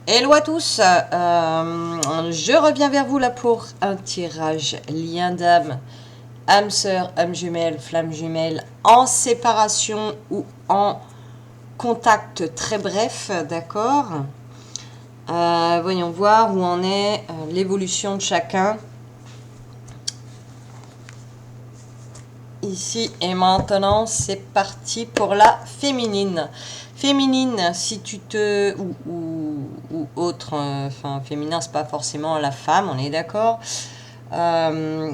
Hello à tous, je reviens vers vous là pour un tirage lien d'âme, âme sœur, âme jumelle, flamme jumelle, en séparation ou en contact très bref, d'accord. Voyons voir où en est l'évolution de chacun. Ici et maintenant, c'est parti pour la féminine. Féminine, si tu te... ou autre, enfin féminin, c'est pas forcément la femme, on est d'accord.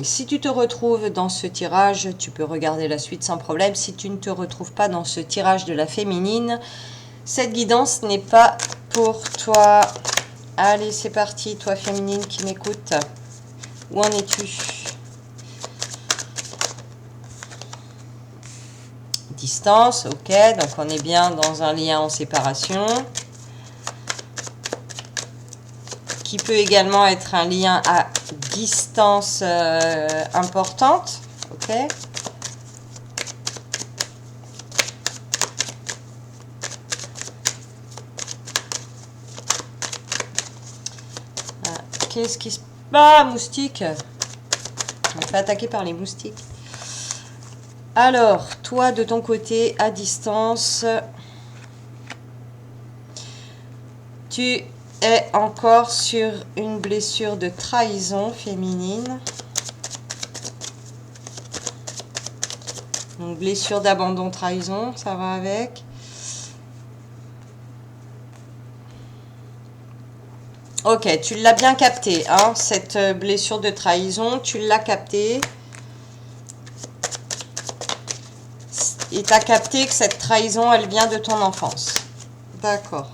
Si tu te retrouves dans ce tirage, tu peux regarder la suite sans problème. Si tu ne te retrouves pas dans ce tirage de la féminine, cette guidance n'est pas pour toi. Allez, c'est parti, toi féminine qui m'écoute. Où en es-tu ? Distance, ok, donc on est bien dans un lien en séparation. Qui peut également être un lien à distance importante, ok. Qu'est-ce qui se... Ah, moustique. On fait attaquer par les moustiques. Alors, toi de ton côté, à distance, tu es encore sur une blessure de trahison féminine. Donc, blessure d'abandon, trahison, ça va avec. Ok, tu l'as bien capté, hein, cette blessure de trahison, tu l'as capté. Et tu as capté que cette trahison, elle vient de ton enfance. D'accord.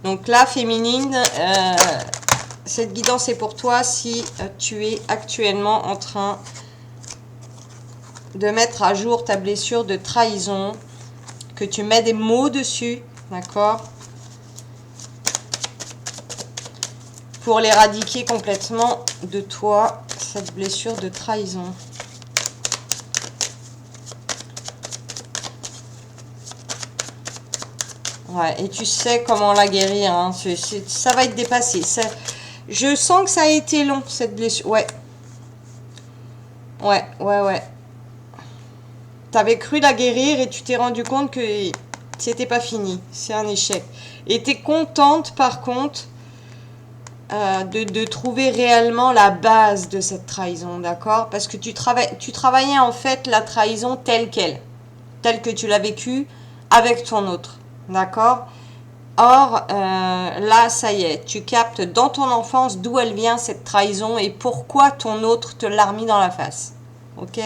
Donc là, féminine, cette guidance est pour toi si tu es actuellement en train de mettre à jour ta blessure de trahison, que tu mets des mots dessus, d'accord, pour l'éradiquer complètement de toi, cette blessure de trahison. Ouais, et tu sais comment la guérir, hein. Ça va être dépassé. Je sens que ça a été long, cette blessure. Ouais. Ouais. T'avais cru la guérir et tu t'es rendu compte que c'était pas fini. C'est un échec. Et t'es contente, par contre, de trouver réellement la base de cette trahison, d'accord? Parce que tu travaillais en fait la trahison telle qu'elle. Telle que tu l'as vécue avec ton autre, d'accord? Or, là, ça y est, tu captes dans ton enfance d'où elle vient cette trahison et pourquoi ton autre te l'a remis dans la face. Ok?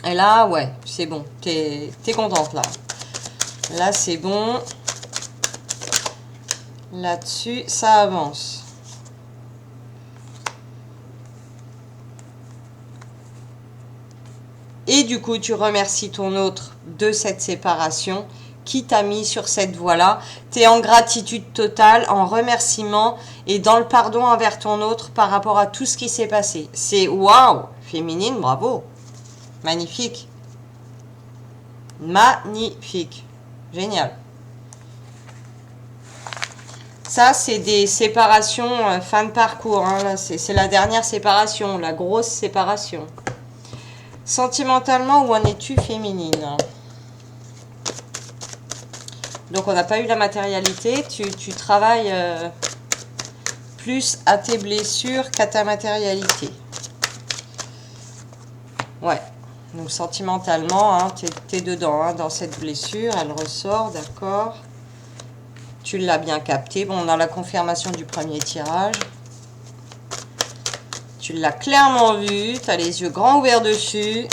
Et là, ouais, c'est bon. T'es contente, là. Là, c'est bon. Là-dessus, ça avance. Et du coup, tu remercies ton autre de cette séparation qui t'a mis sur cette voie-là. Tu es en gratitude totale, en remerciement et dans le pardon envers ton autre par rapport à tout ce qui s'est passé. C'est waouh, féminine, bravo. Magnifique. Magnifique. Génial. Ça, c'est des séparations fin de parcours. Hein. C'est la dernière séparation, la grosse séparation. Sentimentalement, où en es-tu, féminine ? Donc, on n'a pas eu la matérialité. Tu travailles plus à tes blessures qu'à ta matérialité. Ouais. Donc, sentimentalement, hein, t'es dedans, hein, dans cette blessure. Elle ressort, d'accord. Tu l'as bien capté. Bon, on a la confirmation du premier tirage. Tu l'as clairement vu. Tu as les yeux grands ouverts dessus.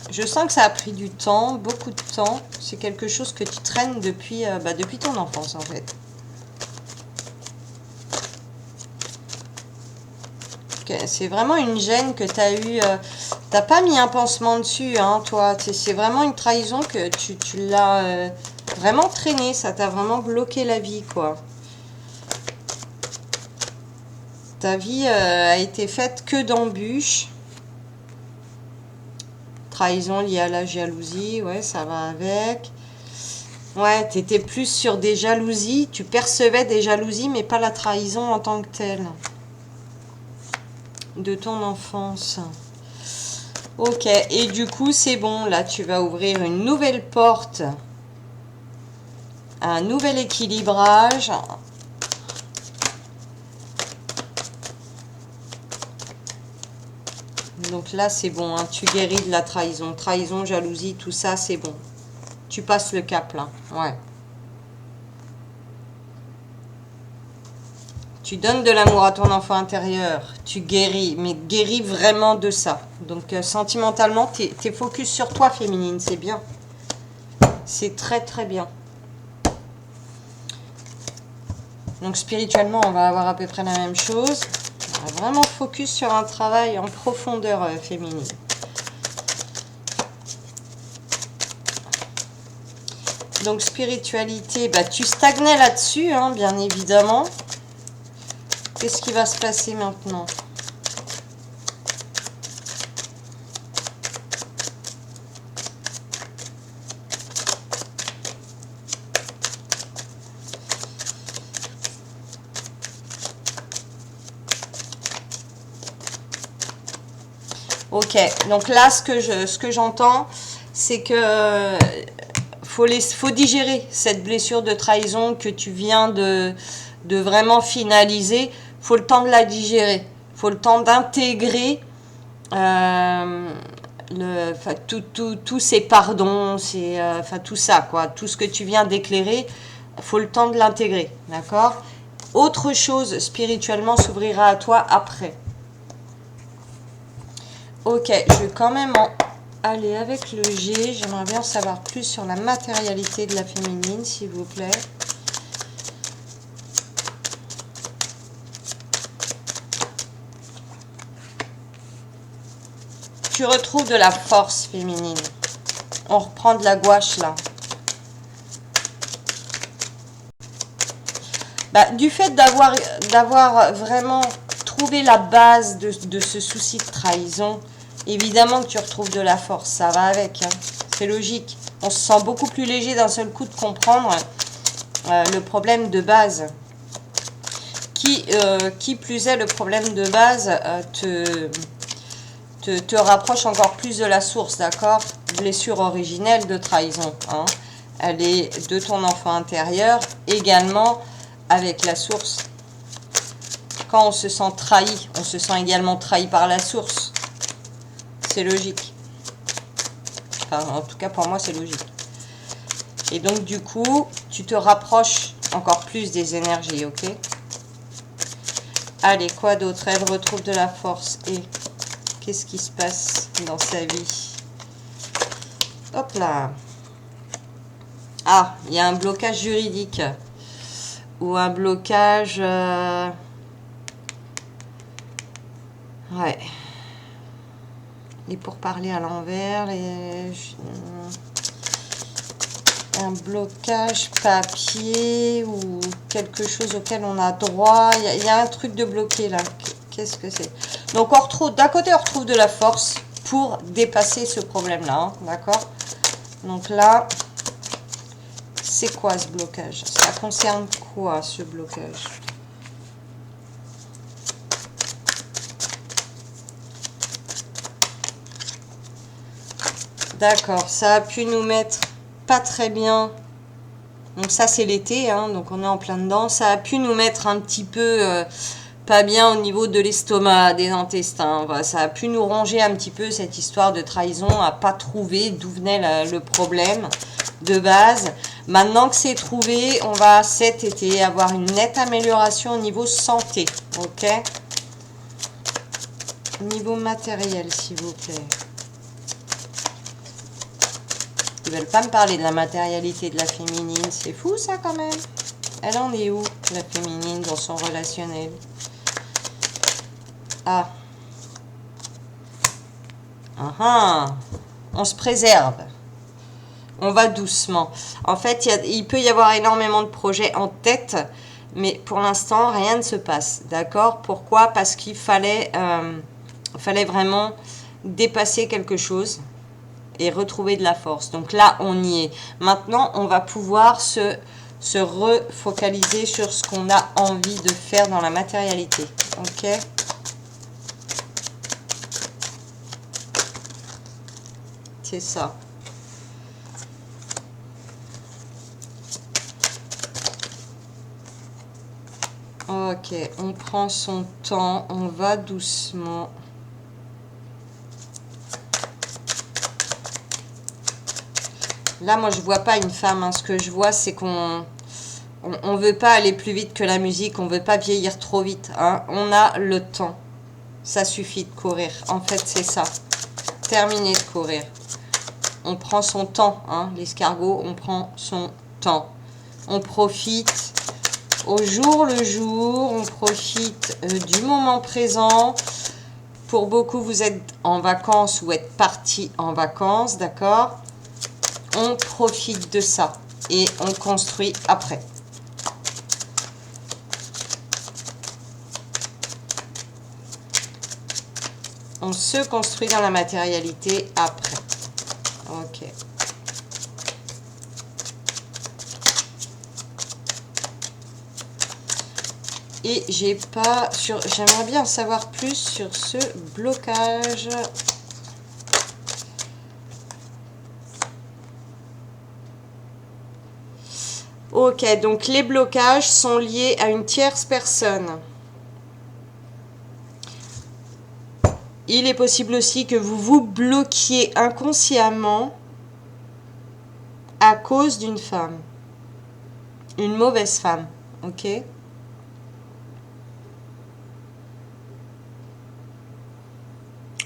Je sens que ça a pris du temps, beaucoup de temps. C'est quelque chose que tu traînes depuis ton enfance, en fait. Okay, c'est vraiment une gêne que tu as eue. T'as pas mis un pansement dessus, hein, toi. C'est vraiment une trahison que tu l'as vraiment traîné. Ça t'a vraiment bloqué la vie, quoi. Ta vie a été faite que d'embûches. Trahison liée à la jalousie, ouais, ça va avec. Ouais, tu étais plus sur des jalousies, tu percevais des jalousies, mais pas la trahison en tant que telle. De ton enfance. Ok, et du coup, c'est bon, là, tu vas ouvrir une nouvelle porte. Un nouvel équilibrage. Donc là, c'est bon, hein, tu guéris de la trahison. Trahison, jalousie, tout ça, c'est bon. Tu passes le cap, là. Ouais. Tu donnes de l'amour à ton enfant intérieur. Tu guéris, mais guéris vraiment de ça. Donc, sentimentalement, tu es focus sur toi, féminine. C'est bien. C'est très, très bien. Donc, spirituellement, on va avoir à peu près la même chose. On va vraiment focus sur un travail en profondeur féminine. Donc, spiritualité, bah, tu stagnais là-dessus, hein, bien évidemment. Qu'est-ce qui va se passer maintenant? Ok, donc là, ce que j'entends, c'est que faut digérer cette blessure de trahison que tu viens de vraiment finaliser. Faut le temps de la digérer. Faut le temps d'intégrer tous ces pardons, tout ça, quoi. Tout ce que tu viens d'éclairer, faut le temps de l'intégrer, d'accord? Autre chose spirituellement s'ouvrira à toi après. Ok, je vais quand même en aller avec le G. J'aimerais bien en savoir plus sur la matérialité de la féminine, s'il vous plaît. Tu retrouves de la force féminine. On reprend de la gouache, là. Bah, du fait d'avoir vraiment trouvé la base de ce souci de trahison, évidemment que tu retrouves de la force, ça va avec, hein. C'est logique. On se sent beaucoup plus léger d'un seul coup de comprendre le problème de base. Qui plus est, le problème de base te rapproche encore plus de la source, d'accord? Blessure originelle de trahison, hein. Elle est de ton enfant intérieur, également avec la source. Quand on se sent trahi, on se sent également trahi par la source. C'est logique. Enfin, en tout cas, pour moi, c'est logique. Et donc, du coup, tu te rapproches encore plus des énergies, ok? Allez, quoi d'autre? Elle retrouve de la force. Et qu'est-ce qui se passe dans sa vie? Hop là. Ah, il y a un blocage juridique. Ou un blocage... Ouais. Et pour parler à l'envers, un blocage papier ou quelque chose auquel on a droit. Il y a un truc de bloqué là. Qu'est-ce que c'est? Donc on retrouve, d'un côté on retrouve de la force pour dépasser ce problème-là, hein, d'accord? Donc là, c'est quoi ce blocage? Ça concerne quoi ce blocage? D'accord, ça a pu nous mettre pas très bien. Donc ça c'est l'été, hein, donc on est en plein dedans. Ça a pu nous mettre un petit peu pas bien au niveau de l'estomac, des intestins. Voilà, ça a pu nous ronger un petit peu cette histoire de trahison, à pas trouver d'où venait le problème de base. Maintenant que c'est trouvé, on va cet été avoir une nette amélioration au niveau santé, ok? Niveau matériel, s'il vous plaît. Ils veulent pas me parler de la matérialité de la féminine. C'est fou, ça, quand même. Elle en est où, la féminine, dans son relationnel? Ah. Ah. On se préserve. On va doucement. En fait, il peut y avoir énormément de projets en tête, Mais pour l'instant, rien ne se passe. D'accord? Pourquoi? Parce qu'il fallait vraiment dépasser quelque chose et retrouver de la force. Donc là, on y est. Maintenant, on va pouvoir se refocaliser sur ce qu'on a envie de faire dans la matérialité. Ok? C'est ça. Ok, on prend son temps, on va doucement. Là, moi, je vois pas une femme. Hein. Ce que je vois, c'est qu'on on veut pas aller plus vite que la musique. On veut pas vieillir trop vite. Hein. On a le temps. Ça suffit de courir. En fait, c'est ça. Terminer de courir. On prend son temps. Hein. L'escargot, on prend son temps. On profite au jour le jour. On profite du moment présent. Pour beaucoup, vous êtes en vacances ou êtes parti en vacances. D'accord ? On profite de ça et on construit après. On se construit dans la matérialité après. Ok. Et j'ai pas sur. J'aimerais bien en savoir plus sur ce blocage. Ok, donc les blocages sont liés à une tierce personne. Il est possible aussi que vous vous bloquiez inconsciemment à cause d'une femme. Une mauvaise femme, ok?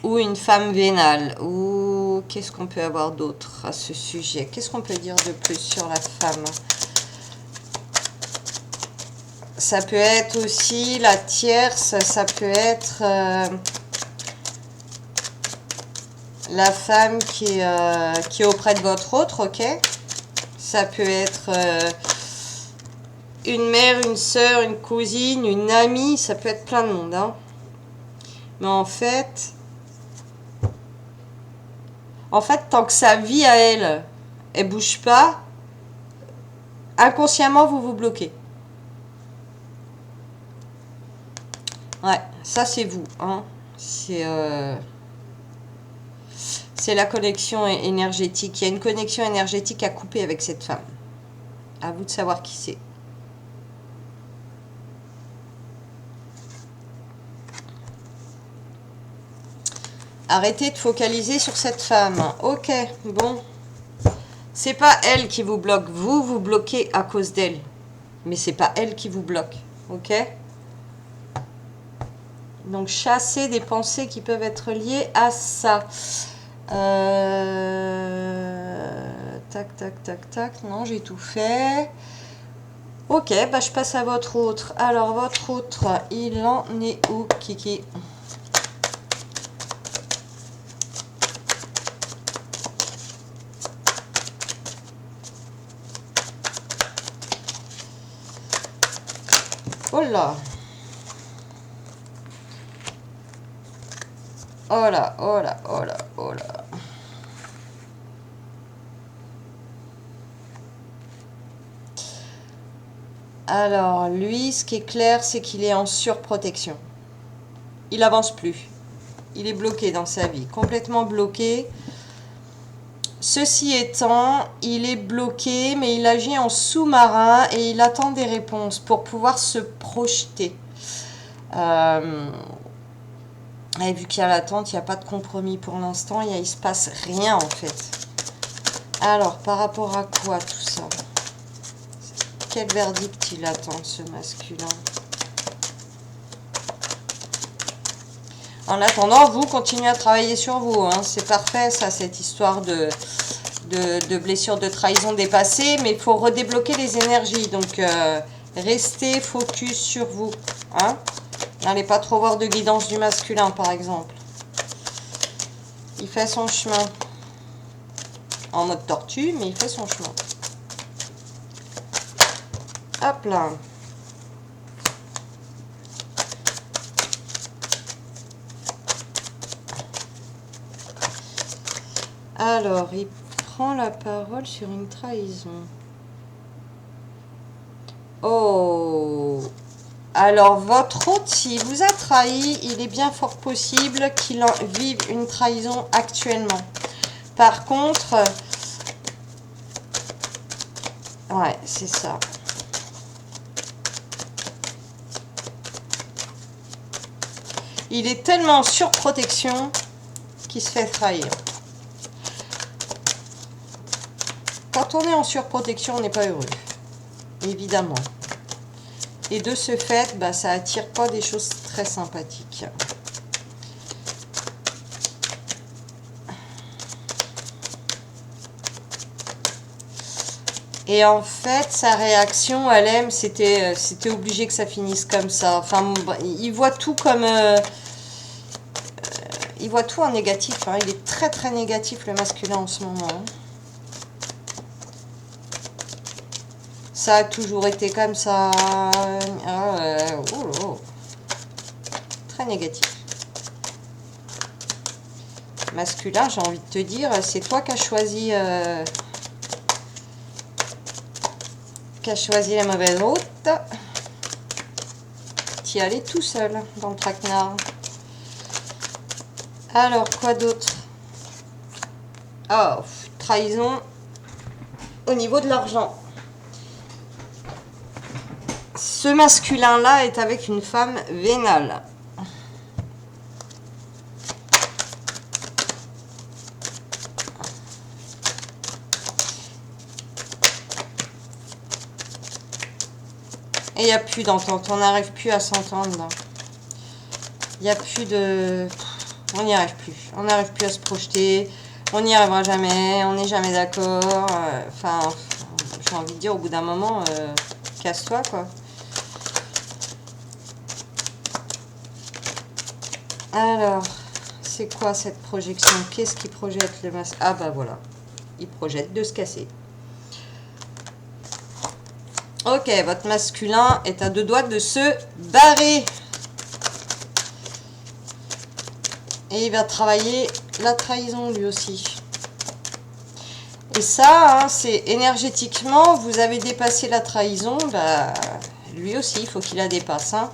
Ou une femme vénale. Ou qu'est-ce qu'on peut avoir d'autre à ce sujet? Qu'est-ce qu'on peut dire de plus sur la femme? Ça peut être aussi la tierce, ça peut être la femme qui est auprès de votre autre, ok? Ça peut être une mère, une soeur, une cousine, une amie, ça peut être plein de monde. Hein. Mais en fait, tant que sa vie à elle, elle bouge pas, inconsciemment, vous vous bloquez. Ouais, ça c'est vous. Hein. C'est la connexion énergétique. Il y a une connexion énergétique à couper avec cette femme. À vous de savoir qui c'est. Arrêtez de focaliser sur cette femme. Ok, bon. C'est pas elle qui vous bloque. Vous, vous bloquez à cause d'elle. Mais c'est pas elle qui vous bloque. Ok? Donc, chassez des pensées qui peuvent être liées à ça. Tac, tac, tac, tac. Non, j'ai tout fait. Ok, bah je passe à votre autre. Alors, votre autre, il en est où, Kiki? Oh là! Oh là, oh là, oh là, oh là. Alors, lui, ce qui est clair, c'est qu'il est en surprotection. Il n'avance plus. Il est bloqué dans sa vie, complètement bloqué. Ceci étant, il est bloqué, mais il agit en sous-marin et il attend des réponses pour pouvoir se projeter. Et vu qu'il y a l'attente, il n'y a pas de compromis pour l'instant. Il ne se passe rien, en fait. Alors, par rapport à quoi tout ça? Quel verdict il attend, ce masculin? En attendant, vous continuez à travailler sur vous. Hein. C'est parfait, ça, cette histoire de blessures de trahison dépassées. Mais il faut redébloquer les énergies. Donc, restez focus sur vous. Hein. N'allez pas trop voir de guidance du masculin, par exemple. Il fait son chemin. En mode tortue, mais il fait son chemin. Hop là. Alors, il prend la parole sur une trahison. Oh! Alors, votre hôte, s'il vous a trahi, il est bien fort possible qu'il en vive une trahison actuellement. Par contre, ouais, c'est ça. Il est tellement en surprotection qu'il se fait trahir. Quand on est en surprotection, on n'est pas heureux, évidemment. Et de ce fait, bah, ça attire pas des choses très sympathiques. Et en fait, sa réaction, elle aime, c'était obligé que ça finisse comme ça. Enfin, il voit tout comme... il voit tout en négatif. Hein. Il est très très négatif, le masculin, en ce moment. Hein. Ça a toujours été comme ça. Très négatif. Masculin, j'ai envie de te dire, c'est toi qui as choisi la mauvaise route. Tu y allais tout seul dans le traquenard. Alors, quoi d'autre? Oh, trahison au niveau de l'argent. Ce masculin-là est avec une femme vénale. Et il n'y a plus d'entente. On n'arrive plus à s'entendre. Il n'y a plus de... On n'y arrive plus. On n'arrive plus à se projeter. On n'y arrivera jamais. On n'est jamais d'accord. Enfin, j'ai envie de dire, au bout d'un moment, casse-toi, quoi. Alors, c'est quoi cette projection? Qu'est-ce qui projette le masque? Ah bah voilà, il projette de se casser. Ok, votre masculin est à deux doigts de se barrer. Et il va travailler la trahison lui aussi. Et ça, hein, c'est énergétiquement, vous avez dépassé la trahison, bah, lui aussi, il faut qu'il la dépasse. Hein.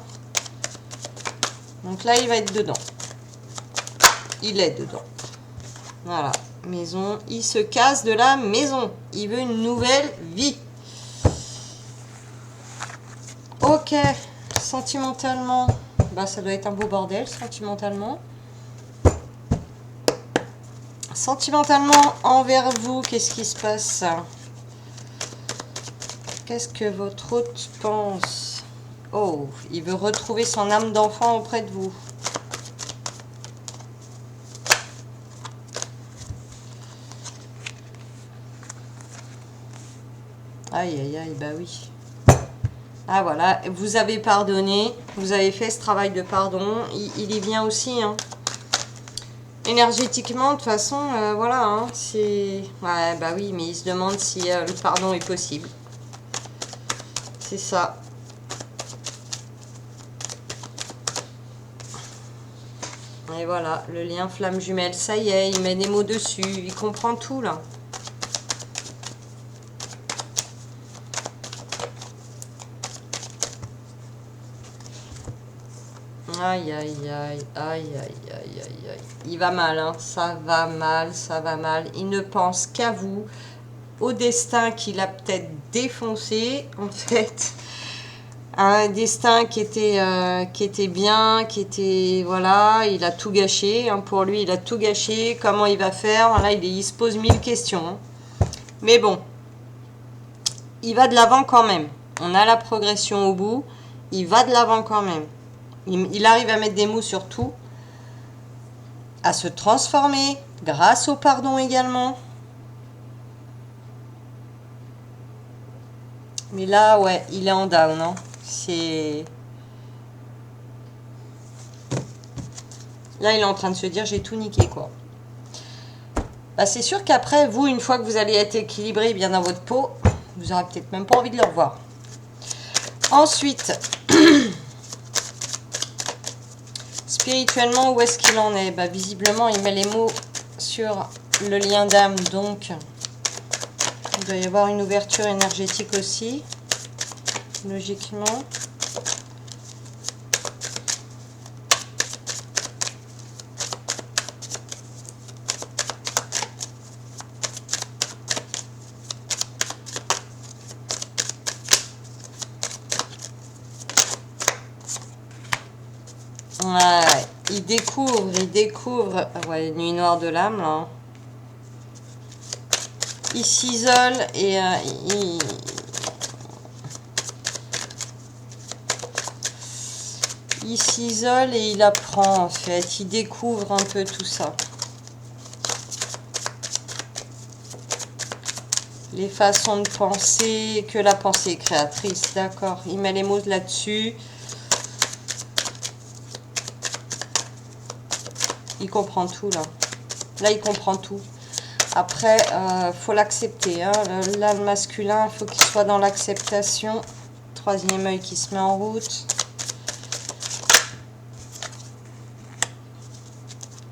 Donc là, il va être dedans. Il est dedans. Voilà, maison. Il se casse de la maison. Il veut une nouvelle vie. Ok, sentimentalement, bah ça doit être un beau bordel, sentimentalement. Sentimentalement, envers vous, qu'est-ce qui se passe? Qu'est-ce que votre hôte pense? Oh, il veut retrouver son âme d'enfant auprès de vous. Aïe, aïe, aïe, bah oui. Ah voilà, vous avez pardonné, vous avez fait ce travail de pardon, il y vient aussi. Hein. Énergétiquement, de toute façon, voilà, hein, c'est... Ouais, bah oui, mais il se demande si le pardon est possible. C'est ça. Et voilà, le lien flamme jumelle, ça y est, il met des mots dessus, il comprend tout là. Aïe, aïe, aïe, aïe, aïe, aïe, aïe, aïe. Il va mal, hein, ça va mal, ça va mal. Il ne pense qu'à vous, au destin qu'il a peut-être défoncé, en fait. Un destin qui était bien, qui était... Voilà, il a tout gâché. Hein, pour lui, il a tout gâché. Comment il va faire? Là, il se pose 1000 questions. Hein. Mais bon, il va de l'avant quand même. On a la progression au bout. Il va de l'avant quand même. Il arrive à mettre des mots sur tout. À se transformer grâce au pardon également. Mais là, ouais, il est en down. Hein. C'est... Là, il est en train de se dire, j'ai tout niqué, quoi. Bah, c'est sûr qu'après, vous, une fois que vous allez être équilibré bien dans votre peau, vous n'aurez peut-être même pas envie de le revoir. Ensuite, spirituellement, où est-ce qu'il en est? Bah, visiblement, il met les mots sur le lien d'âme, donc il doit y avoir une ouverture énergétique aussi, logiquement. Ouais, il découvre. Ouais, nuit noire de l'âme, là. Il s'isole et il s'isole et il apprend, en fait. Il découvre un peu tout ça. Les façons de penser, que la pensée est créatrice, d'accord. Il met les mots là-dessus. Il comprend tout, là. Là, il comprend tout. Après, faut l'accepter. Hein. Là, le masculin, il faut qu'il soit dans l'acceptation. Troisième œil qui se met en route.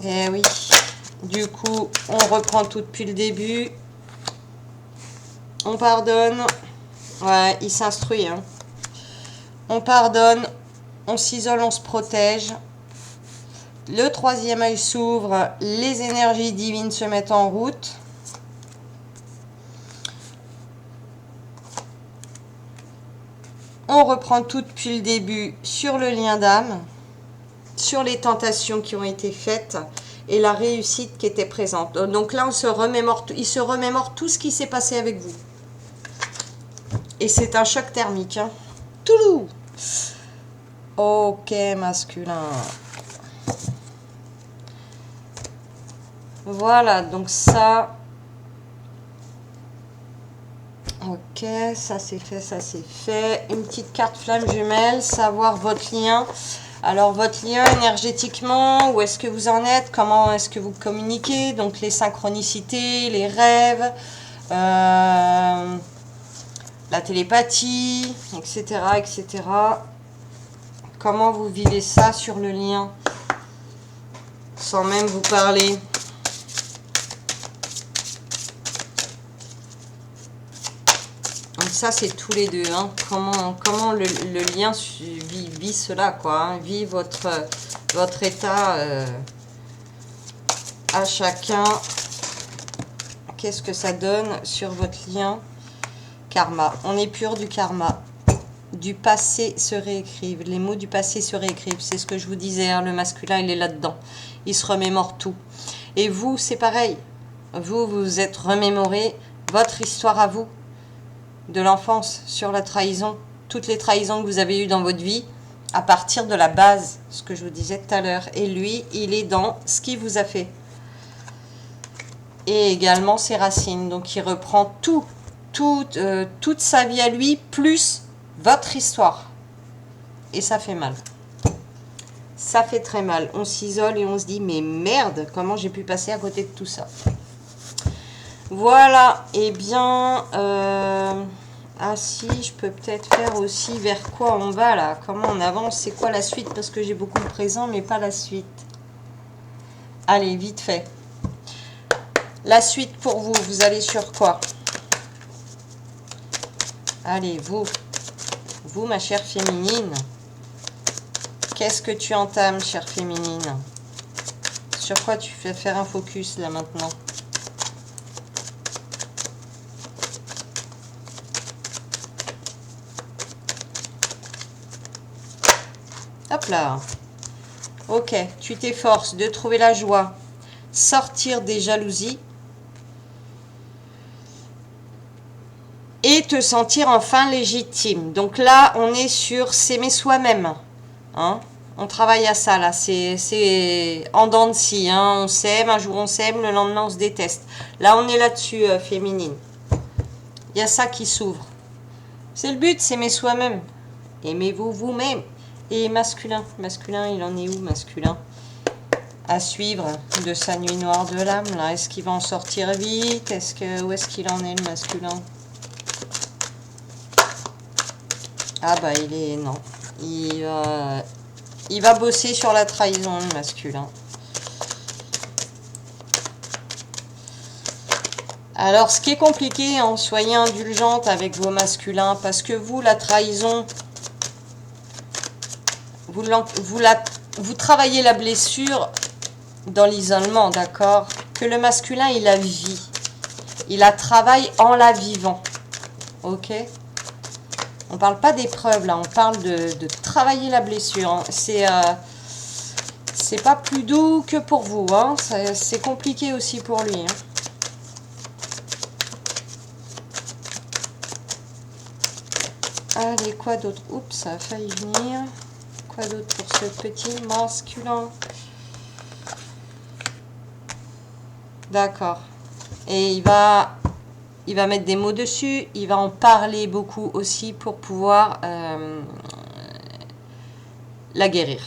Et oui. Du coup, on reprend tout depuis le début. On pardonne. Ouais, il s'instruit. Hein. On pardonne. On s'isole, on se protège. Le troisième œil s'ouvre, les énergies divines se mettent en route. On reprend tout depuis le début sur le lien d'âme, sur les tentations qui ont été faites et la réussite qui était présente. Donc là, il se remémore tout ce qui s'est passé avec vous. Et c'est un choc thermique. Hein. Toulou. Ok, masculin. Voilà, donc ça, ok, ça c'est fait, ça c'est fait. Une petite carte flamme jumelle, savoir votre lien. Alors votre lien énergétiquement, où est-ce que vous en êtes, comment est-ce que vous communiquez, donc les synchronicités, les rêves, la télépathie, etc., etc. Comment vous vivez ça sur le lien, sans même vous parler. Donc ça, c'est tous les deux. Hein. Comment le lien vit cela, quoi. Hein. Vit votre état à chacun. Qu'est-ce que ça donne sur votre lien? Karma. On est pur du karma. Du passé se réécrivent. Les mots du passé se réécrivent. C'est ce que je vous disais. Hein. Le masculin, il est là-dedans. Il se remémore tout. Et vous, c'est pareil. Vous êtes remémoré votre histoire à vous. De l'enfance, sur la trahison, toutes les trahisons que vous avez eues dans votre vie, à partir de la base, ce que je vous disais tout à l'heure. Et lui, il est dans ce qu'il vous a fait. Et également ses racines. Donc il reprend toute sa vie à lui, plus votre histoire. Et ça fait mal. Ça fait très mal. On s'isole et on se dit, mais merde, comment j'ai pu passer à côté de tout ça? Voilà, et bien, ah si, je peux peut-être faire aussi vers quoi on va là, comment on avance, c'est quoi la suite, parce que j'ai beaucoup de présent, mais pas la suite. Allez, vite fait. La suite pour vous, vous allez sur quoi? Allez, vous ma chère féminine, qu'est-ce que tu entames, chère féminine? Sur quoi tu fais faire un focus là maintenant? Hop là. Ok, tu t'efforces de trouver la joie, sortir des jalousies et te sentir enfin légitime. Donc là, on est sur s'aimer soi-même. Hein, on travaille à ça là, c'est en dents de scie. Hein, on s'aime, un jour on s'aime, le lendemain on se déteste. Là, on est là-dessus, féminine. Il y a ça qui s'ouvre. C'est le but, s'aimer soi-même. Aimez-vous vous-même. Et masculin, il en est où, masculin? À suivre de sa nuit noire de l'âme, là. Est-ce qu'il va en sortir vite? Où est-ce qu'il en est, le masculin? Ah bah, non. Il va bosser sur la trahison, le masculin. Alors, ce qui est compliqué, hein, soyez indulgente avec vos masculins, parce que vous, la trahison, vous travaillez la blessure dans l'isolement, d'accord? Que le masculin, il la vit. Il la travaille en la vivant. Ok? On parle pas d'épreuve, là. On parle de travailler la blessure. Hein. C'est pas plus doux que pour vous. Hein. C'est compliqué aussi pour lui. Hein. Allez, quoi d'autre? Oups, ça a failli venir. Quoi d'autre pour ce petit masculin? D'accord. Et il va mettre des mots dessus. Il va en parler beaucoup aussi pour pouvoir la guérir.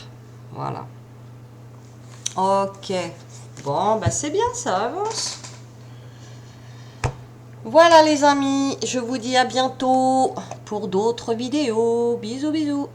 Voilà. Ok. Bon, bah c'est bien, ça avance. Voilà les amis, je vous dis à bientôt pour d'autres vidéos. Bisous, bisous.